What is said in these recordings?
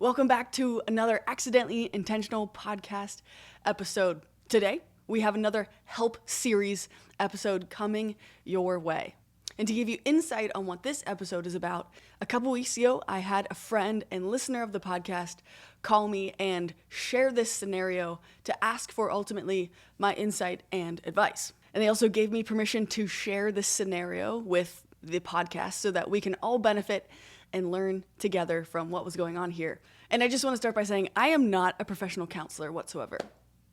Welcome back to another Accidentally Intentional podcast episode. Today, we have another Help series episode coming your way. And to give you insight on what this episode is about, a couple weeks ago, I had a friend and listener of the podcast call me and share this scenario to ask for ultimately my insight and advice. And they also gave me permission to share this scenario with the podcast so that we can all benefit and learn together from what was going on here. And I just want to start by saying I am not a professional counselor whatsoever.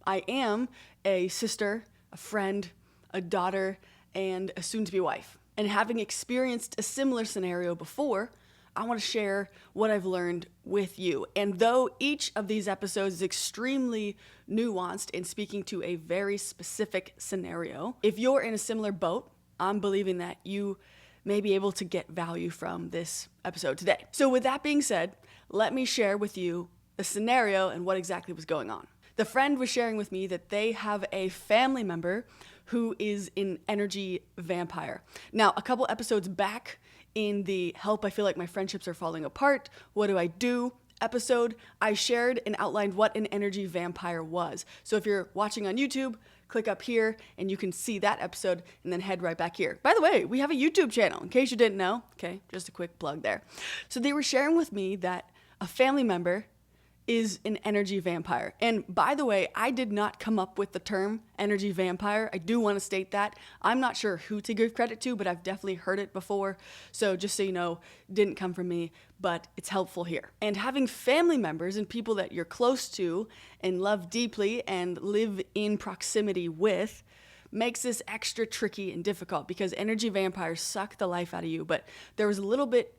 I am a sister, a friend, a daughter, and a soon-to-be wife. And having experienced a similar scenario before, I want to share what I've learned with you. And though each of these episodes is extremely nuanced and speaking to a very specific scenario, if you're in a similar boat, I'm believing that you may be able to get value from this episode today. So with that being said, let me share with you the scenario and what exactly was going on. The friend was sharing with me that they have a family member who is an energy vampire. Now, a couple episodes back in the Help, I Feel Like My Friendships Are Falling Apart, What Do I Do episode, I shared and outlined what an energy vampire was. So if you're watching on YouTube, click up here and you can see that episode and then head right back here. By the way, we have a YouTube channel in case you didn't know. Okay, just a quick plug there. So they were sharing with me that a family member is an energy vampire. And by the way, I did not come up with the term energy vampire. I do want to state that. I'm not sure who to give credit to, but I've definitely heard it before. So just so you know, didn't come from me, but it's helpful here. And having family members and people that you're close to and love deeply and live in proximity with makes this extra tricky and difficult because energy vampires suck the life out of you. But there was a little bit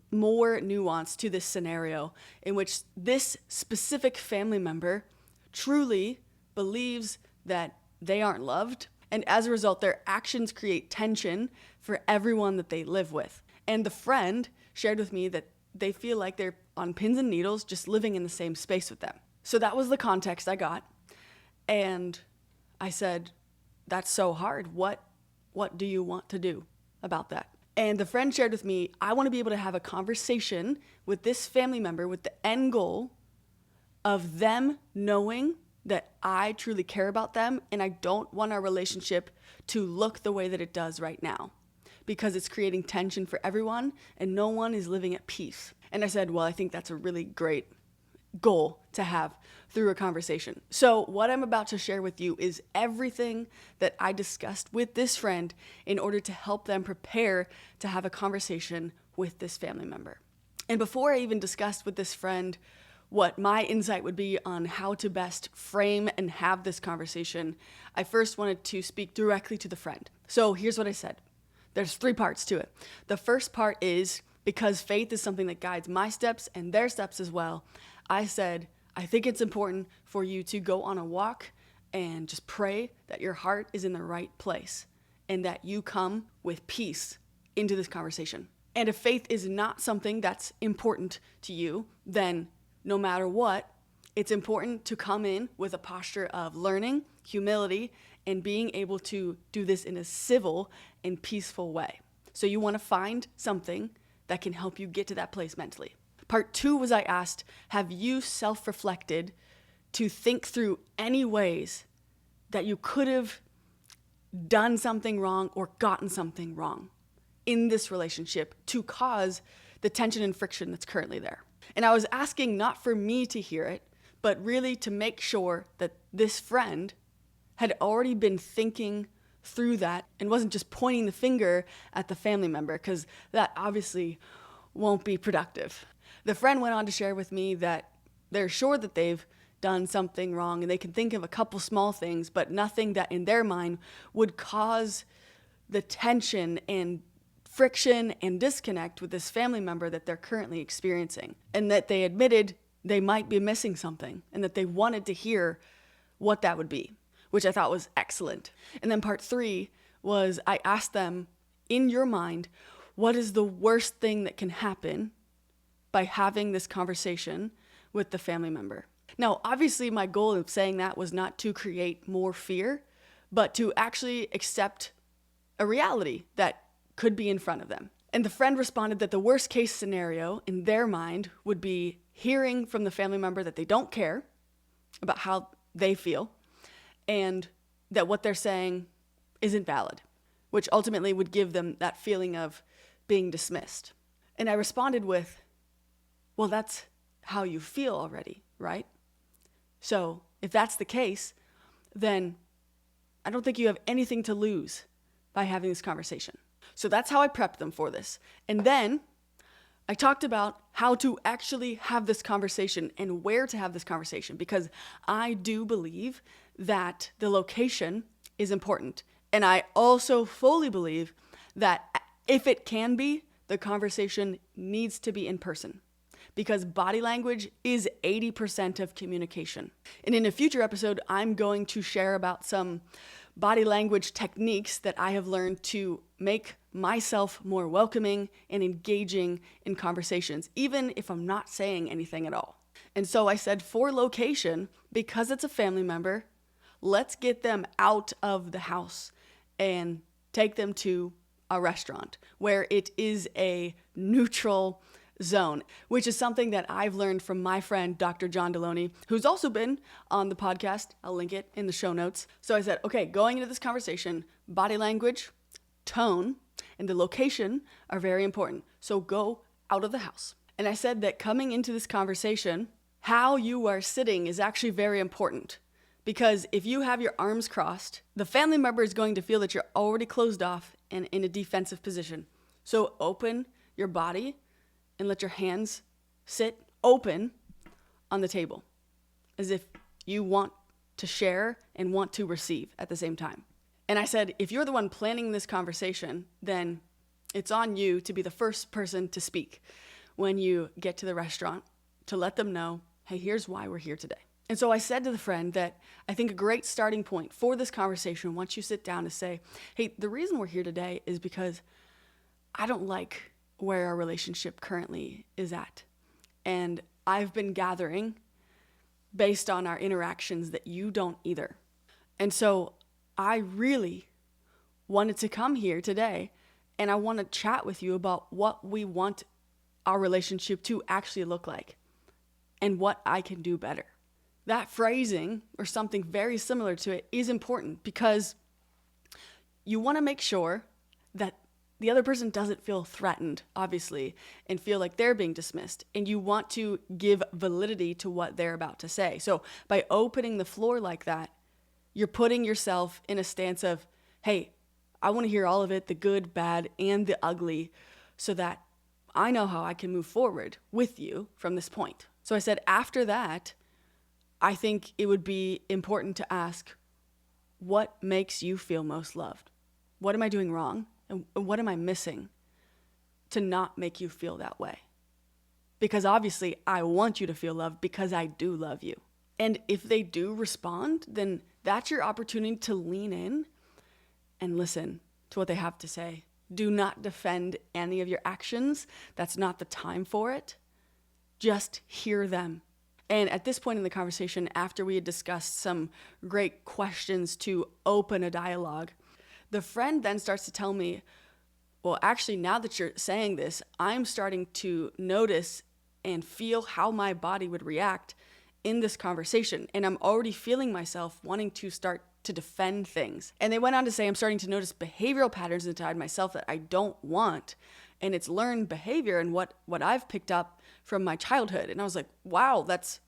more nuance to this scenario in which this specific family member truly believes that they aren't loved, and as a result their actions create tension for everyone that they live with. And the friend shared with me that they feel like they're on pins and needles just living in the same space with them. So that was the context I got, and I said, that's so hard. What do you want to do about that? And the friend shared with me, I want to be able to have a conversation with this family member with the end goal of them knowing that I truly care about them and I don't want our relationship to look the way that it does right now because it's creating tension for everyone and no one is living at peace. And I said, well, I think that's a really great goal to have through a conversation. So what I'm about to share with you is everything that I discussed with this friend in order to help them prepare to have a conversation with this family member. And before I even discussed with this friend what my insight would be on how to best frame and have this conversation, I first wanted to speak directly to the friend. So here's what I said. There's 3 parts to it. The first part is because faith is something that guides my steps and their steps as well. I said, I think it's important for you to go on a walk and just pray that your heart is in the right place and that you come with peace into this conversation. And if faith is not something that's important to you, then no matter what, it's important to come in with a posture of learning, humility, and being able to do this in a civil and peaceful way. So you want to find something that can help you get to that place mentally. Part 2 was I asked, have you self-reflected to think through any ways that you could have done something wrong or gotten something wrong in this relationship to cause the tension and friction that's currently there? And I was asking not for me to hear it, but really to make sure that this friend had already been thinking through that and wasn't just pointing the finger at the family member, because that obviously won't be productive. The friend went on to share with me that they're sure that they've done something wrong and they can think of a couple small things, but nothing that in their mind would cause the tension and friction and disconnect with this family member that they're currently experiencing. And that they admitted they might be missing something and that they wanted to hear what that would be, which I thought was excellent. And then part 3 was I asked them, in your mind, what is the worst thing that can happen by having this conversation with the family member? Now, obviously, my goal of saying that was not to create more fear, but to actually accept a reality that could be in front of them. And the friend responded that the worst case scenario in their mind would be hearing from the family member that they don't care about how they feel and that what they're saying isn't valid, which ultimately would give them that feeling of being dismissed. And I responded with, well, that's how you feel already, right? So if that's the case, then I don't think you have anything to lose by having this conversation. So that's how I prepped them for this. And then I talked about how to actually have this conversation and where to have this conversation, because I do believe that the location is important. And I also fully believe that if it can be, the conversation needs to be in person, because body language is 80% of communication. And in a future episode, I'm going to share about some body language techniques that I have learned to make myself more welcoming and engaging in conversations, even if I'm not saying anything at all. And so I said, for location, because it's a family member, let's get them out of the house and take them to a restaurant where it is a neutral zone, which is something that I've learned from my friend, Dr. John Deloney, who's also been on the podcast. I'll link it in the show notes. So I said, okay, going into this conversation, body language, tone, and the location are very important. So go out of the house. And I said that coming into this conversation, how you are sitting is actually very important. Because if you have your arms crossed, the family member is going to feel that you're already closed off and in a defensive position. So open your body and let your hands sit open on the table, as if you want to share and want to receive at the same time. And I said, if you're the one planning this conversation, then it's on you to be the first person to speak when you get to the restaurant, to let them know, hey, here's why we're here today. And so I said to the friend that I think a great starting point for this conversation, once you sit down, is say, hey, the reason we're here today is because I don't like where our relationship currently is at. And I've been gathering based on our interactions that you don't either. And so I really wanted to come here today, and I want to chat with you about what we want our relationship to actually look like and what I can do better. That phrasing or something very similar to it is important, because you want to make sure that the other person doesn't feel threatened, obviously, and feel like they're being dismissed. And you want to give validity to what they're about to say. So by opening the floor like that, you're putting yourself in a stance of, hey, I want to hear all of it, the good, bad, and the ugly, so that I know how I can move forward with you from this point. So I said, after that, I think it would be important to ask, what makes you feel most loved? What am I doing wrong? And what am I missing to not make you feel that way? Because obviously I want you to feel loved because I do love you. And if they do respond, then that's your opportunity to lean in and listen to what they have to say. Do not defend any of your actions. That's not the time for it. Just hear them. And at this point in the conversation, after we had discussed some great questions to open a dialogue, the friend then starts to tell me, well, actually, now that you're saying this, I'm starting to notice and feel how my body would react in this conversation. And I'm already feeling myself wanting to start to defend things. And they went on to say, I'm starting to notice behavioral patterns inside myself that I don't want. And it's learned behavior and what I've picked up from my childhood. And I was like, wow, that's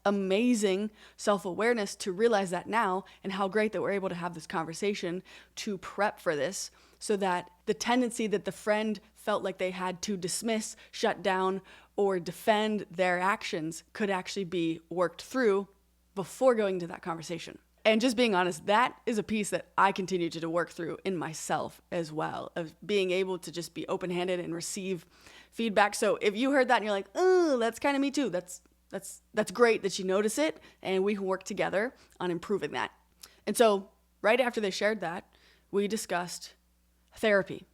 amazing self-awareness to realize that now, and how great that we're able to have this conversation to prep for this, so that the tendency that the friend felt like they had to dismiss, shut down, or defend their actions could actually be worked through before going to that conversation. And just being honest, that is a piece that I continue to work through in myself as well, of being able to just be open-handed and receive feedback. So if you heard that and you're like, oh, that's kind of me too, that's great that you notice it, and we can work together on improving that. And so right after they shared that, we discussed therapy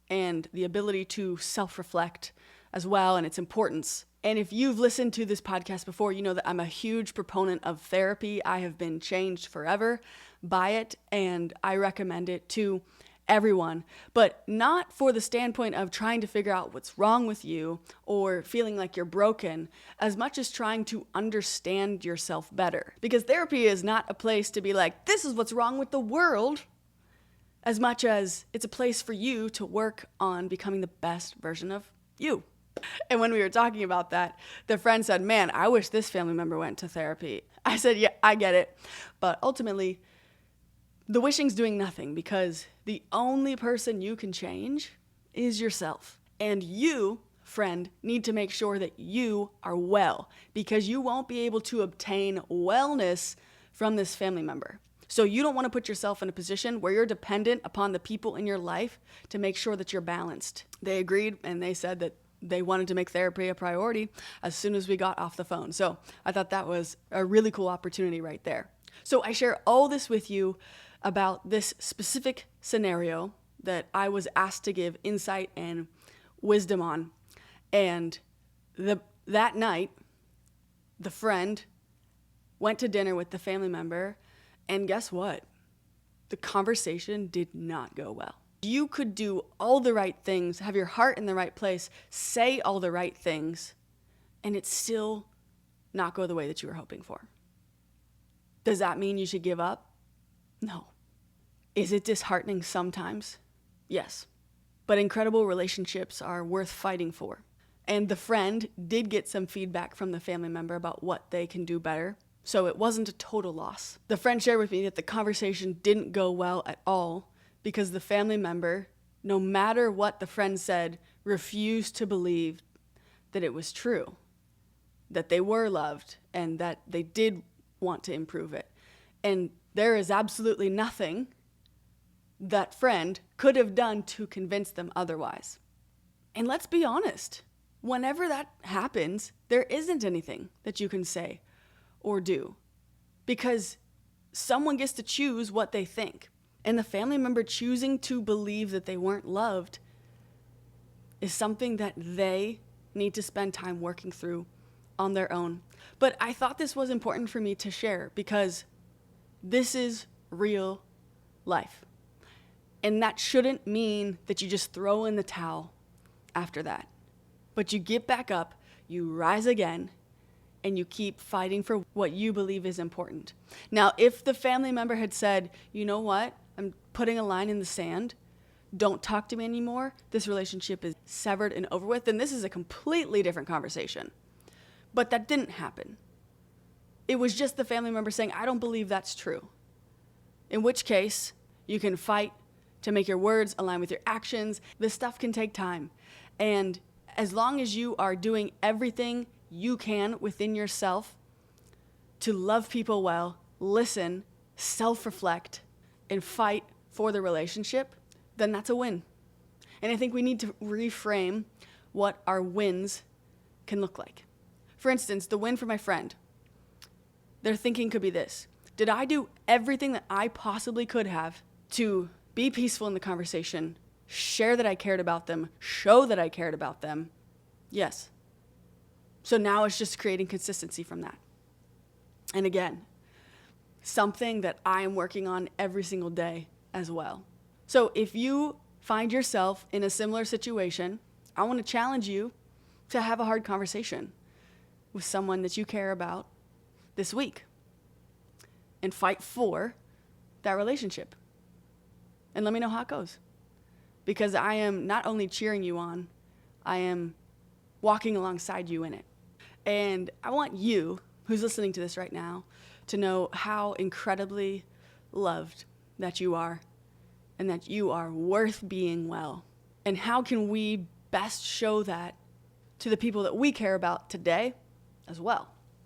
and the ability to self-reflect as well, and its importance. And if you've listened to this podcast before, you know that I'm a huge proponent of therapy. I have been changed forever by it, and I recommend it to everyone, but not for the standpoint of trying to figure out what's wrong with you or feeling like you're broken, as much as trying to understand yourself better. Because therapy is not a place to be like, this is what's wrong with the world, as much as it's a place for you to work on becoming the best version of you. And when we were talking about that, the friend said, man, I wish this family member went to therapy. I said, yeah, I get it. But ultimately, the wishing's doing nothing, because the only person you can change is yourself. And you, friend, need to make sure that you are well, because you won't be able to obtain wellness from this family member. So you don't want to put yourself in a position where you're dependent upon the people in your life to make sure that you're balanced. They agreed, and they said that they wanted to make therapy a priority as soon as we got off the phone. So I thought that was a really cool opportunity right there. So I share all this with you about this specific scenario that I was asked to give insight and wisdom on. And that night, the friend went to dinner with the family member, and guess what? The conversation did not go well. You could do all the right things, have your heart in the right place, say all the right things, and it still not go the way that you were hoping for. Does that mean you should give up? No. Is it disheartening sometimes? Yes. But incredible relationships are worth fighting for. And the friend did get some feedback from the family member about what they can do better. So it wasn't a total loss. The friend shared with me that the conversation didn't go well at all because the family member, no matter what the friend said, refused to believe that it was true, that they were loved, and that they did want to improve it. And there is absolutely nothing that friend could have done to convince them otherwise. And let's be honest, whenever that happens, there isn't anything that you can say or do, because someone gets to choose what they think. And the family member choosing to believe that they weren't loved is something that they need to spend time working through on their own. But I thought this was important for me to share because this is real life. And that shouldn't mean that you just throw in the towel after that. But you get back up, you rise again, and you keep fighting for what you believe is important. Now, if the family member had said, you know what, I'm putting a line in the sand, don't talk to me anymore, this relationship is severed and over with, then this is a completely different conversation. But that didn't happen. It was just the family member saying, I don't believe that's true. In which case, you can fight to make your words align with your actions. This stuff can take time. And as long as you are doing everything you can within yourself to love people well, listen, self-reflect, and fight for the relationship, then that's a win. And I think we need to reframe what our wins can look like. For instance, the win for my friend, their thinking could be this: did I do everything that I possibly could have to be peaceful in the conversation, share that I cared about them, show that I cared about them? Yes. So now it's just creating consistency from that. And again, something that I am working on every single day as well. So if you find yourself in a similar situation, I want to challenge you to have a hard conversation with someone that you care about this week and fight for that relationship. And let me know how it goes. Because I am not only cheering you on, I am walking alongside you in it. And I want you, who's listening to this right now, to know how incredibly loved that you are and that you are worth being well. And how can we best show that to the people that we care about today as well?